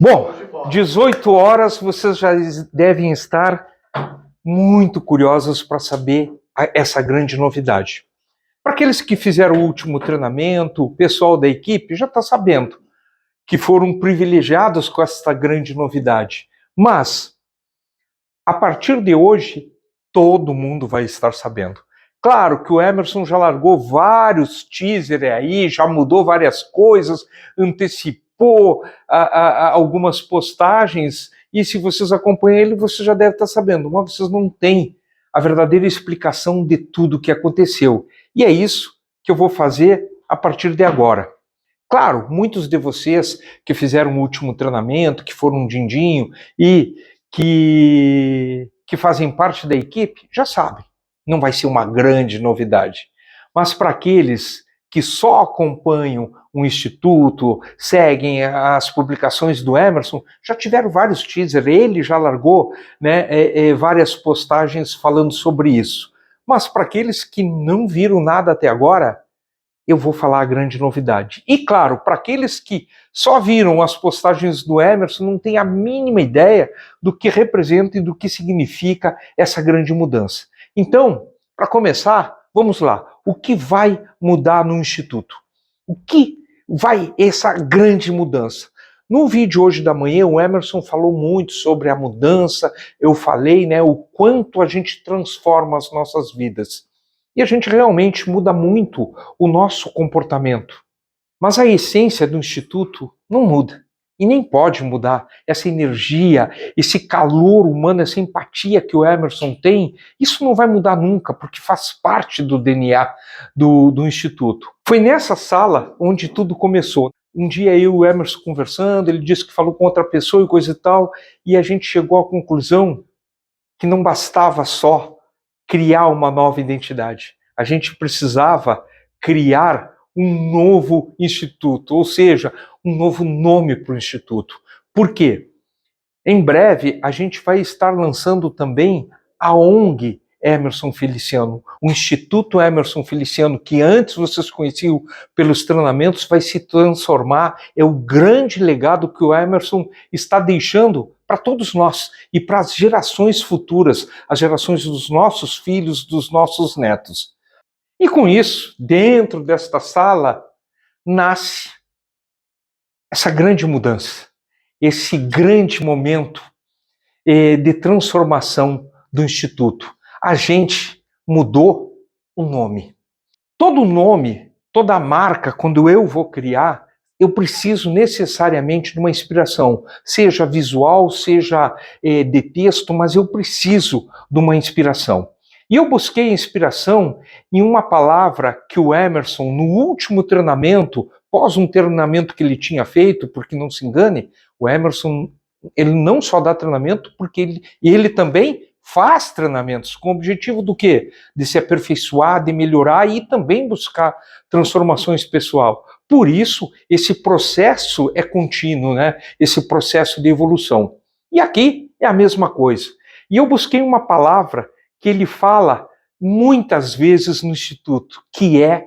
Bom, 18 horas, vocês já devem estar muito curiosos para saber essa grande novidade. Para aqueles que fizeram o último treinamento, o pessoal da equipe já está sabendo que foram privilegiados com essa grande novidade. Mas, a partir de hoje, todo mundo vai estar sabendo. Claro que o Emerson já largou vários teasers aí, já mudou várias coisas, antecipou algumas postagens, e se vocês acompanham ele, você já deve estar sabendo, mas vocês não têm a verdadeira explicação de tudo o que aconteceu. E é isso que eu vou fazer a partir de agora. Claro, muitos de vocês que fizeram o último treinamento, que foram um din-dinho e que fazem parte da equipe, já sabem. Não vai ser uma grande novidade. Mas para aqueles que só acompanham o Instituto, seguem as publicações do Emerson, já tiveram vários teasers, ele já largou várias postagens falando sobre isso. Mas para aqueles que não viram nada até agora, eu vou falar a grande novidade. E claro, para aqueles que só viram as postagens do Emerson, não têm a mínima ideia do que representa e do que significa essa grande mudança. Então, para começar, vamos lá. O que vai mudar no Instituto? O que vai essa grande mudança? No vídeo hoje da manhã, o Emerson falou muito sobre a mudança, eu falei, o quanto a gente transforma as nossas vidas. E a gente realmente muda muito o nosso comportamento. Mas a essência do Instituto não muda. E nem pode mudar. Essa energia, esse calor humano, essa empatia que o Emerson tem, isso não vai mudar nunca, porque faz parte do DNA do Instituto. Foi nessa sala onde tudo começou. Um dia eu e o Emerson conversando, ele disse que falou com outra pessoa e coisa e tal, e a gente chegou à conclusão que não bastava só criar uma nova identidade. A gente precisava criar um novo instituto, ou seja, um novo nome para o instituto. Por quê? Em breve, a gente vai estar lançando também a ONG Emerson Feliciano, o Instituto Emerson Feliciano, que antes vocês conheciam pelos treinamentos, vai se transformar, é o grande legado que o Emerson está deixando para todos nós e para as gerações futuras, as gerações dos nossos filhos, dos nossos netos. E com isso, dentro desta sala, nasce essa grande mudança, esse grande momento de transformação do Instituto. A gente mudou o nome. Todo nome, toda marca, quando eu vou criar, eu preciso necessariamente de uma inspiração, seja visual, seja de texto, mas eu preciso de uma inspiração. E eu busquei inspiração em uma palavra que o Emerson, no último treinamento, pós um treinamento que ele tinha feito, porque não se engane, o Emerson, ele não só dá treinamento, porque ele também faz treinamentos com o objetivo do quê? De se aperfeiçoar, de melhorar e também buscar transformações pessoal. Por isso, esse processo é contínuo, Esse processo de evolução. E aqui é a mesma coisa. E eu busquei uma palavra que ele fala muitas vezes no Instituto, que é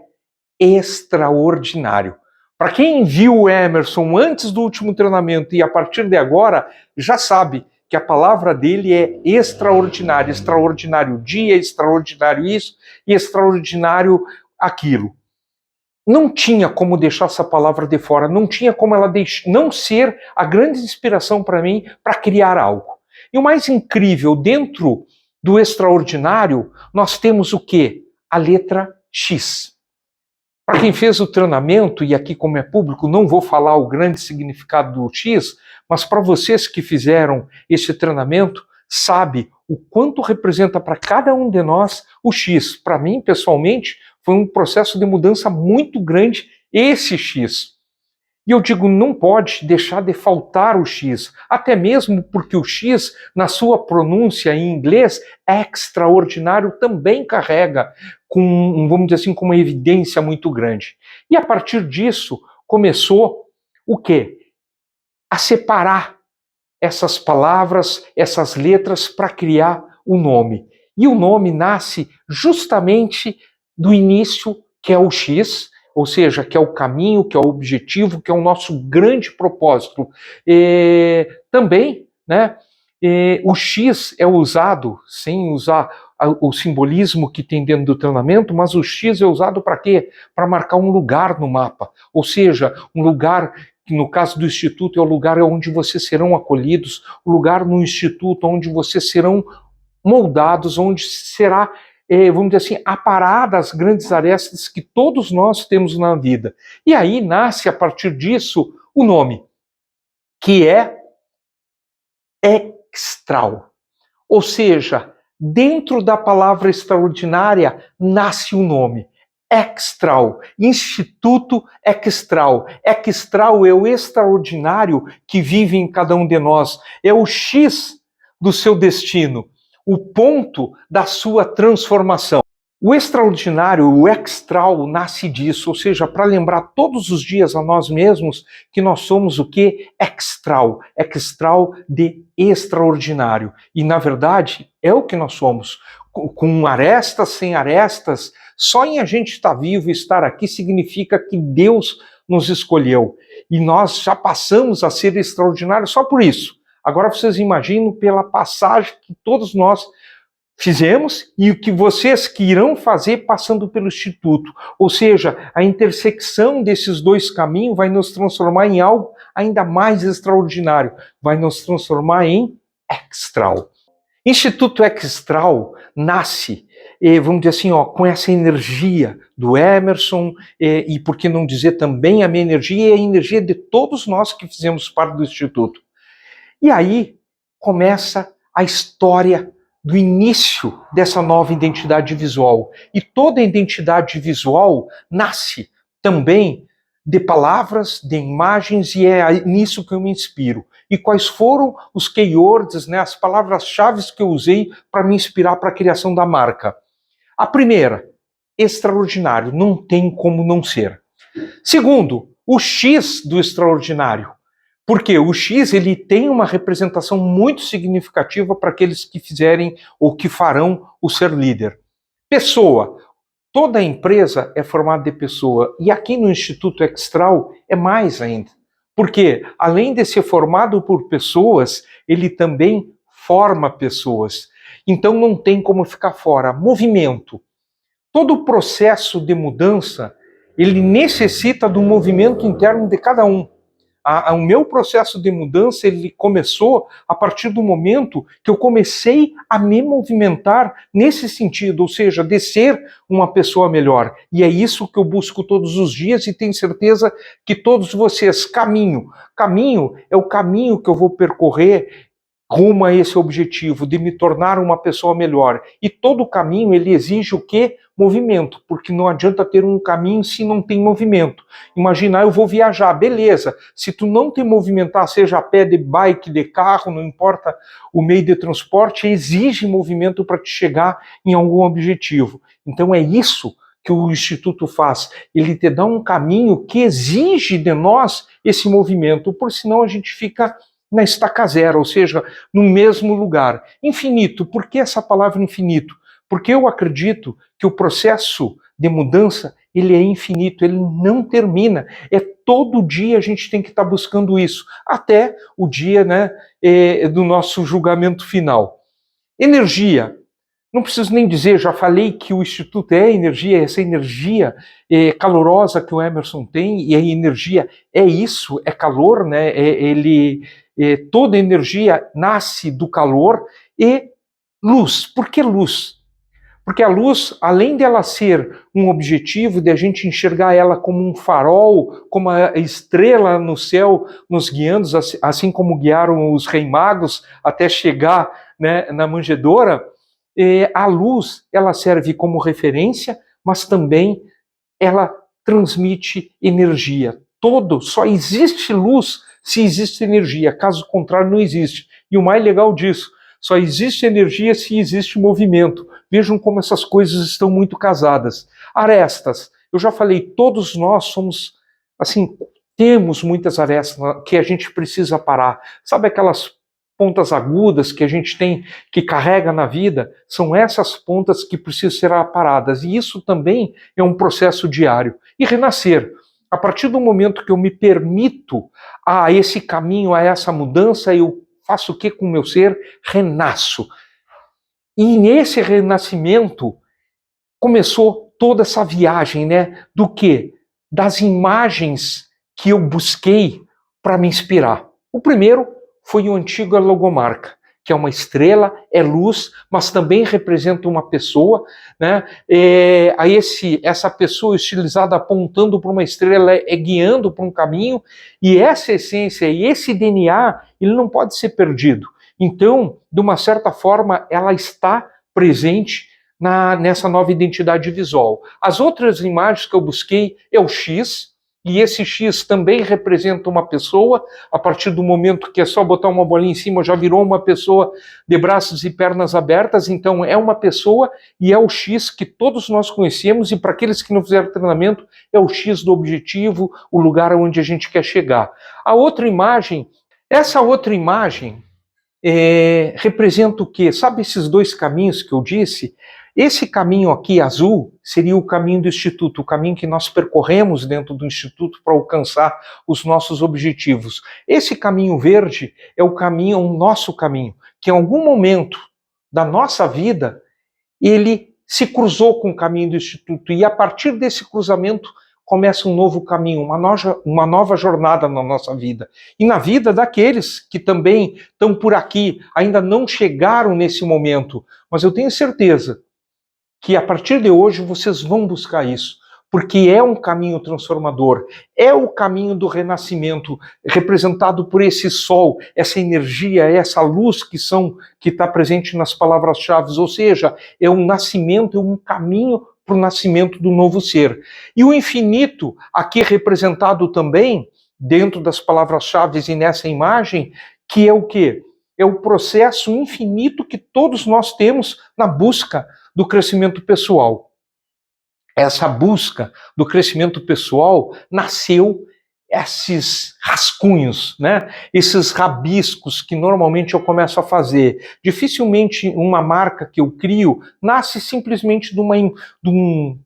extraordinário. Para quem viu o Emerson antes do último treinamento e a partir de agora, já sabe que a palavra dele é extraordinário. Extraordinário dia, extraordinário isso e extraordinário aquilo. Não tinha como deixar essa palavra de fora, não tinha como ela não ser a grande inspiração para mim para criar algo. E o mais incrível, dentro do extraordinário, nós temos o quê? A letra X. Para quem fez o treinamento, e aqui como é público, não vou falar o grande significado do X, mas para vocês que fizeram esse treinamento, sabe o quanto representa para cada um de nós o X. Para mim, pessoalmente, foi um processo de mudança muito grande esse X. E eu digo, não pode deixar de faltar o X, até mesmo porque o X, na sua pronúncia em inglês, extraordinário, também carrega com, vamos dizer assim, com uma evidência muito grande. E a partir disso, começou o quê? A separar essas palavras, essas letras para criar o nome. E o nome nasce justamente do início, que é o X, ou seja, que é o caminho, que é o objetivo, que é o nosso grande propósito. Também, né, o X é usado, sem usar o simbolismo que tem dentro do treinamento, mas o X é usado para quê? Para marcar um lugar no mapa, ou seja, um lugar que no caso do Instituto é o lugar onde vocês serão acolhidos, o lugar no Instituto onde vocês serão moldados, onde será, vamos dizer assim, aparada as grandes arestas que todos nós temos na vida. E aí nasce, a partir disso, o nome, que é Extral. Ou seja, dentro da palavra extraordinária nasce o nome. Extral, Instituto Extral. Extral é o extraordinário que vive em cada um de nós. É o X do seu destino, o ponto da sua transformação. O extraordinário, o extral, nasce disso, ou seja, para lembrar todos os dias a nós mesmos que nós somos o quê? Extral de extraordinário. E, na verdade, é o que nós somos. Com arestas, sem arestas, só em a gente estar vivo e estar aqui significa que Deus nos escolheu. E nós já passamos a ser extraordinários só por isso. Agora vocês imaginam pela passagem que todos nós fizemos e o que vocês que irão fazer passando pelo Instituto. Ou seja, a intersecção desses dois caminhos vai nos transformar em algo ainda mais extraordinário. Vai nos transformar em Extral. Instituto Extral nasce, vamos dizer assim, com essa energia do Emerson e por que não dizer também a minha energia e a energia de todos nós que fizemos parte do Instituto. E aí começa a história do início dessa nova identidade visual. E toda identidade visual nasce também de palavras, de imagens, e é nisso que eu me inspiro. E quais foram os keywords, né, as palavras-chave que eu usei para me inspirar para a criação da marca? A primeira, extraordinário, não tem como não ser. Segundo, o X do extraordinário. Porque o X ele tem uma representação muito significativa para aqueles que fizerem ou que farão o ser líder. Pessoa. Toda empresa é formada de pessoa. E aqui no Instituto Extral é mais ainda. Porque, além de ser formado por pessoas, ele também forma pessoas. Então não tem como ficar fora. Movimento. Todo o processo de mudança, ele necessita do movimento interno de cada um. O meu processo de mudança ele começou a partir do momento que eu comecei a me movimentar nesse sentido, ou seja, de ser uma pessoa melhor. E é isso que eu busco todos os dias e tenho certeza que todos vocês, caminho é o caminho que eu vou percorrer rumo a esse objetivo de me tornar uma pessoa melhor. E todo caminho ele exige o quê? Movimento, porque não adianta ter um caminho se não tem movimento. Imagina, eu vou viajar, beleza. Se tu não te movimentar, seja a pé, de bike, de carro, não importa o meio de transporte, exige movimento para te chegar em algum objetivo. Então é isso que o Instituto faz. Ele te dá um caminho que exige de nós esse movimento, por senão a gente fica na estaca zero, ou seja, no mesmo lugar. Infinito, por que essa palavra infinito? Porque eu acredito que o processo de mudança, ele é infinito, ele não termina. É todo dia a gente tem que estar buscando isso, até o dia, né, do nosso julgamento final. Energia. Não preciso nem dizer, já falei que o Instituto é energia, essa energia calorosa que o Emerson tem, e a energia é isso, é calor, né? Toda energia nasce do calor. E luz. Por que luz? Porque a luz, além de ela ser um objetivo, de a gente enxergar ela como um farol, como a estrela no céu nos guiando, assim como guiaram os reis magos até chegar, né, na manjedoura, a luz ela serve como referência, mas também ela transmite energia. Só existe luz se existe energia, caso contrário não existe. E o mais legal disso, só existe energia se existe movimento. Vejam como essas coisas estão muito casadas. Arestas, eu já falei, todos nós somos, assim, temos muitas arestas que a gente precisa parar. Sabe aquelas pontas agudas que a gente tem, que carrega na vida, são essas pontas que precisam ser aparadas. E isso também é um processo diário. E renascer. A partir do momento que eu me permito a esse caminho, a essa mudança, eu faço o que com o meu ser? Renasço. E nesse renascimento começou toda essa viagem, né? Do quê? Das imagens que eu busquei para me inspirar. O primeiro foi o antigo logomarca, que é uma estrela, é luz, mas também representa uma pessoa, né? Essa pessoa estilizada apontando para uma estrela é guiando para um caminho, e essa essência e esse DNA, ele não pode ser perdido. Então, de uma certa forma, ela está presente nessa nova identidade visual. As outras imagens que eu busquei é o X, e esse X também representa uma pessoa. A partir do momento que é só botar uma bolinha em cima, já virou uma pessoa de braços e pernas abertas, então é uma pessoa e é o X que todos nós conhecemos, e para aqueles que não fizeram treinamento, é o X do objetivo, o lugar onde a gente quer chegar. A outra imagem, essa outra imagem representa o quê? Sabe esses dois caminhos que eu disse? Esse caminho aqui azul seria o caminho do Instituto, o caminho que nós percorremos dentro do Instituto para alcançar os nossos objetivos. Esse caminho verde é o caminho, o nosso caminho, que em algum momento da nossa vida ele se cruzou com o caminho do Instituto, e a partir desse cruzamento começa um novo caminho, uma nova jornada na nossa vida. E na vida daqueles que também estão por aqui, ainda não chegaram nesse momento, mas eu tenho certeza que a partir de hoje vocês vão buscar isso, porque é um caminho transformador, é o caminho do renascimento, representado por esse sol, essa energia, essa luz que está presente nas palavras-chave, ou seja, é um nascimento, é um caminho para o nascimento do novo ser. E o infinito, aqui representado também, dentro das palavras-chave e nessa imagem, que é o quê? É o processo infinito que todos nós temos na busca do crescimento pessoal. Essa busca do crescimento pessoal nasceu esses rascunhos, né? Esses rabiscos que normalmente eu começo a fazer. Dificilmente uma marca que eu crio nasce simplesmente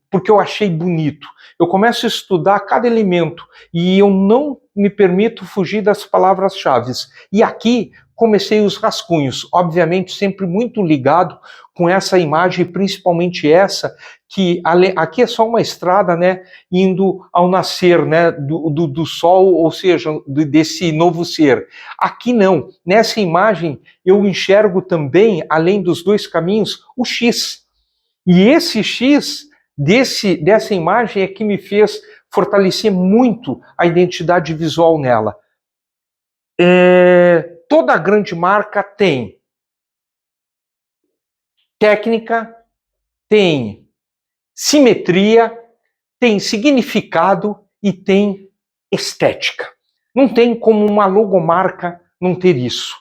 porque eu achei bonito. Eu começo a estudar cada elemento e eu não me permito fugir das palavras-chave. E aqui comecei os rascunhos, obviamente sempre muito ligado com essa imagem, principalmente essa, que aqui é só uma estrada, né, indo ao nascer, né, do sol, ou seja, desse novo ser. Aqui não, nessa imagem eu enxergo também, além dos dois caminhos, o X. E esse X dessa imagem é que me fez fortalecer muito a identidade visual nela. Toda grande marca tem técnica, tem simetria, tem significado e tem estética. Não tem como uma logomarca não ter isso.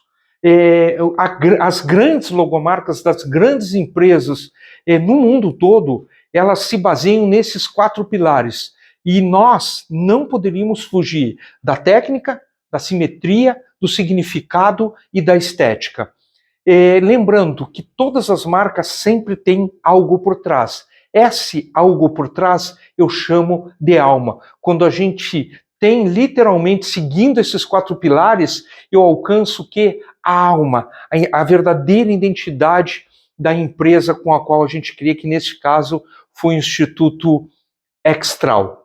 As grandes logomarcas das grandes empresas no mundo todo, elas se baseiam nesses 4 pilares. E nós não poderíamos fugir da técnica, da simetria, do significado e da estética. Lembrando que todas as marcas sempre têm algo por trás. Esse algo por trás eu chamo de alma. Quando a gente tem literalmente, seguindo esses 4 pilares, eu alcanço o quê? A alma, a verdadeira identidade da empresa com a qual a gente cria, que nesse caso foi o Instituto Extral.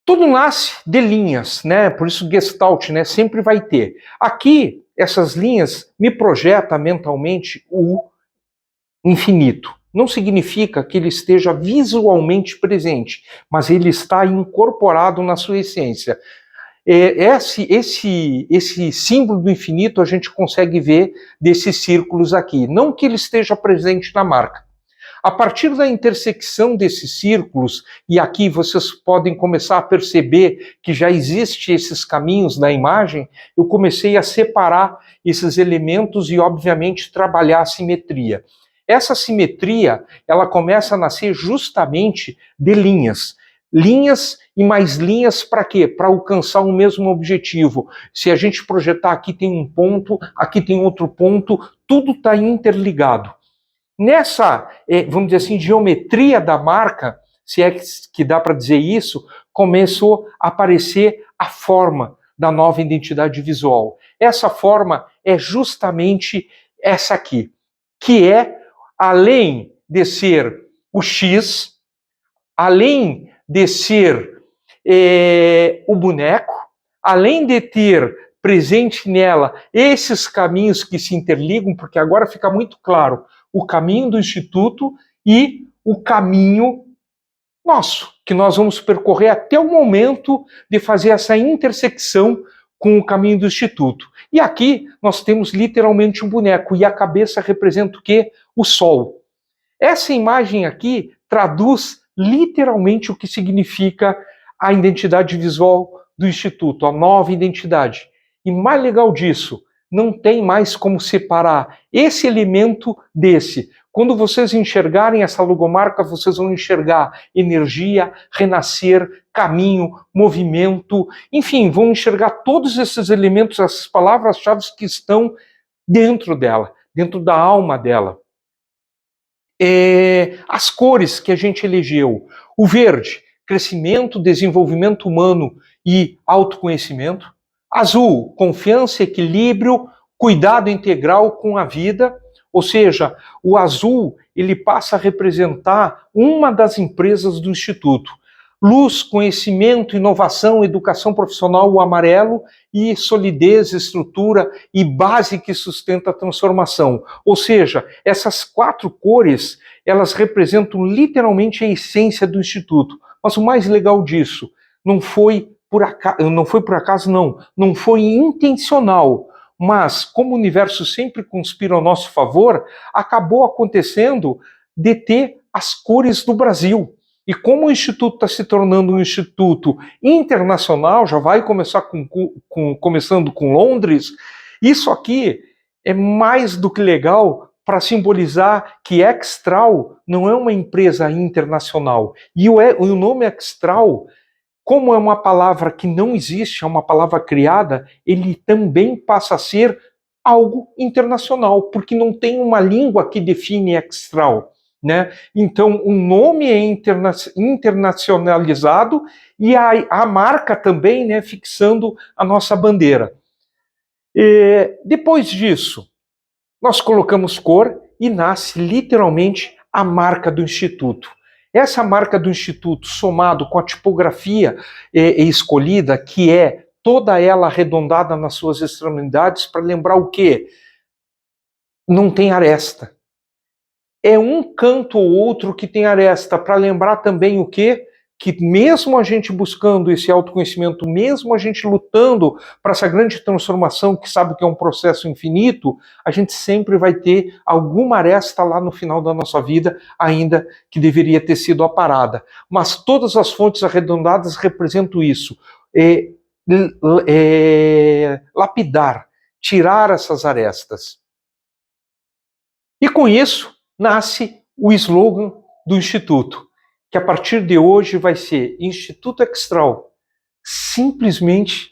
Tudo nasce de linhas, né? Por isso Gestalt, né? Sempre vai ter. Aqui, essas linhas me projetam mentalmente o infinito. Não significa que ele esteja visualmente presente, mas ele está incorporado na sua essência. Esse símbolo do infinito a gente consegue ver desses círculos aqui. Não que ele esteja presente na marca. A partir da intersecção desses círculos, e aqui vocês podem começar a perceber que já existem esses caminhos na imagem, eu comecei a separar esses elementos e, obviamente, trabalhar a simetria. Essa simetria, ela começa a nascer justamente de linhas. linhas e mais linhas para quê? Para alcançar o mesmo objetivo. Se a gente projetar aqui tem um ponto, aqui tem outro ponto, tudo está interligado. Nessa, vamos dizer assim, geometria da marca, se é que dá para dizer isso, começou a aparecer a forma da nova identidade visual. Essa forma é justamente essa aqui, que é, além de ser o X, além de ser o boneco, além de ter presente nela esses caminhos que se interligam, porque agora fica muito claro o caminho do Instituto e o caminho nosso, que nós vamos percorrer até o momento de fazer essa intersecção com o caminho do Instituto. E aqui nós temos literalmente um boneco, e a cabeça representa o quê? O Sol. Essa imagem aqui traduz literalmente o que significa a identidade visual do Instituto, a nova identidade. E mais legal disso, não tem mais como separar esse elemento desse. Quando vocês enxergarem essa logomarca, vocês vão enxergar energia, renascer, caminho, movimento, enfim, vão enxergar todos esses elementos, essas palavras-chave que estão dentro dela, dentro da alma dela. As cores que a gente elegeu: o verde, crescimento, desenvolvimento humano e autoconhecimento; azul, confiança, equilíbrio, cuidado integral com a vida. Ou seja, o azul ele passa a representar uma das empresas do Instituto. Luz, conhecimento, inovação, educação profissional, o amarelo, e solidez, estrutura e base que sustenta a transformação. Ou seja, essas 4 cores, elas representam literalmente a essência do Instituto. Mas o mais legal disso, não foi por acaso, não foi intencional. Mas, como o universo sempre conspira ao nosso favor, acabou acontecendo de ter as cores do Brasil. E como o Instituto está se tornando um instituto internacional, já vai começar começando com Londres, isso aqui é mais do que legal para simbolizar que Extral não é uma empresa internacional. E o nome Extral, como é uma palavra que não existe, é uma palavra criada, ele também passa a ser algo internacional, porque não tem uma língua que define Extral. Né? Então, o nome é internacionalizado e a marca também, né, fixando a nossa bandeira. Depois disso, nós colocamos cor e nasce literalmente a marca do Instituto. Essa marca do Instituto, somado com a tipografia escolhida, que é toda ela arredondada nas suas extremidades, para lembrar o quê? Não tem aresta. É um canto ou outro que tem aresta, para lembrar também o quê? Que mesmo a gente buscando esse autoconhecimento, mesmo a gente lutando para essa grande transformação, que sabe que é um processo infinito, a gente sempre vai ter alguma aresta lá no final da nossa vida, ainda que deveria ter sido aparada. Mas todas as fontes arredondadas representam isso. Lapidar, tirar essas arestas. E com isso, nasce o slogan do Instituto, que a partir de hoje vai ser Instituto Extral, simplesmente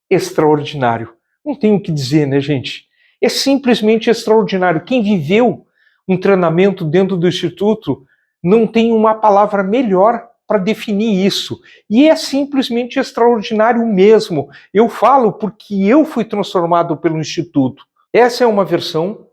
extraordinário. Não tem o que dizer, né, gente? É simplesmente extraordinário. Quem viveu um treinamento dentro do Instituto não tem uma palavra melhor para definir isso. E é simplesmente extraordinário mesmo. Eu falo porque eu fui transformado pelo Instituto. Essa é uma versão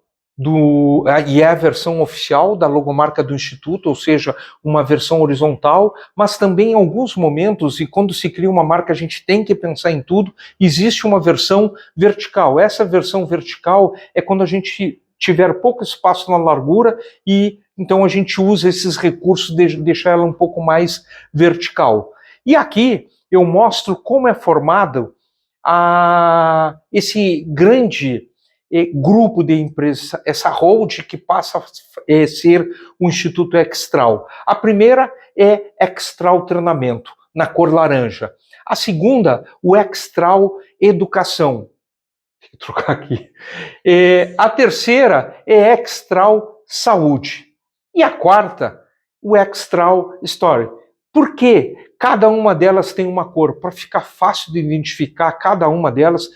e é a versão oficial da logomarca do Instituto, ou seja, uma versão horizontal, mas também em alguns momentos, e quando se cria uma marca a gente tem que pensar em tudo, existe uma versão vertical. Essa versão vertical é quando a gente tiver pouco espaço na largura e então a gente usa esses recursos de deixar ela um pouco mais vertical. E aqui eu mostro como é formado esse grande grupo de empresas, essa hold que passa a ser o Instituto Extral. A primeira é Extral Treinamento, na cor laranja. A segunda, o Extral Educação. Deixa eu trocar aqui. A terceira é Extral Saúde. E a quarta, o Extral Story. Por que cada uma delas tem uma cor? Para ficar fácil de identificar cada uma delas,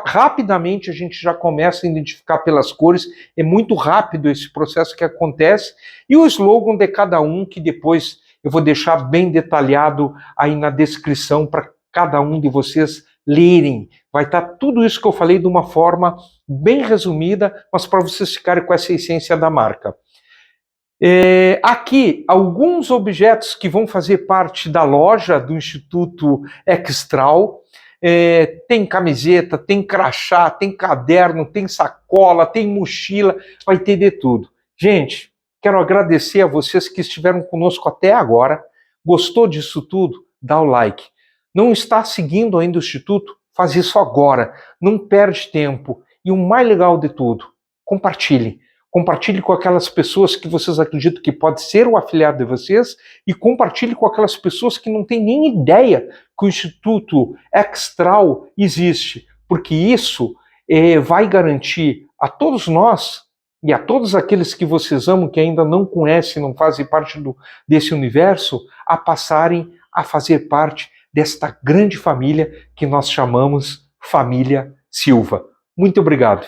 rapidamente a gente já começa a identificar pelas cores, é muito rápido esse processo que acontece, e o slogan de cada um, que depois eu vou deixar bem detalhado aí na descrição para cada um de vocês lerem. Vai estar tudo isso que eu falei de uma forma bem resumida, mas para vocês ficarem com essa essência da marca. Aqui, alguns objetos que vão fazer parte da loja do Instituto Extral. Tem camiseta, tem crachá, tem caderno, tem sacola, tem mochila, vai ter de tudo. Gente, quero agradecer a vocês que estiveram conosco até agora. Gostou disso tudo? Dá o like. Não está seguindo ainda o Instituto? Faz isso agora. Não perde tempo. E o mais legal de tudo, compartilhe. Compartilhe com aquelas pessoas que vocês acreditam que pode ser o afiliado de vocês e compartilhe com aquelas pessoas que não têm nem ideia que o Instituto Extral existe, porque isso vai garantir a todos nós e a todos aqueles que vocês amam, que ainda não conhecem, não fazem parte desse universo, a passarem a fazer parte desta grande família que nós chamamos Família Silva. Muito obrigado.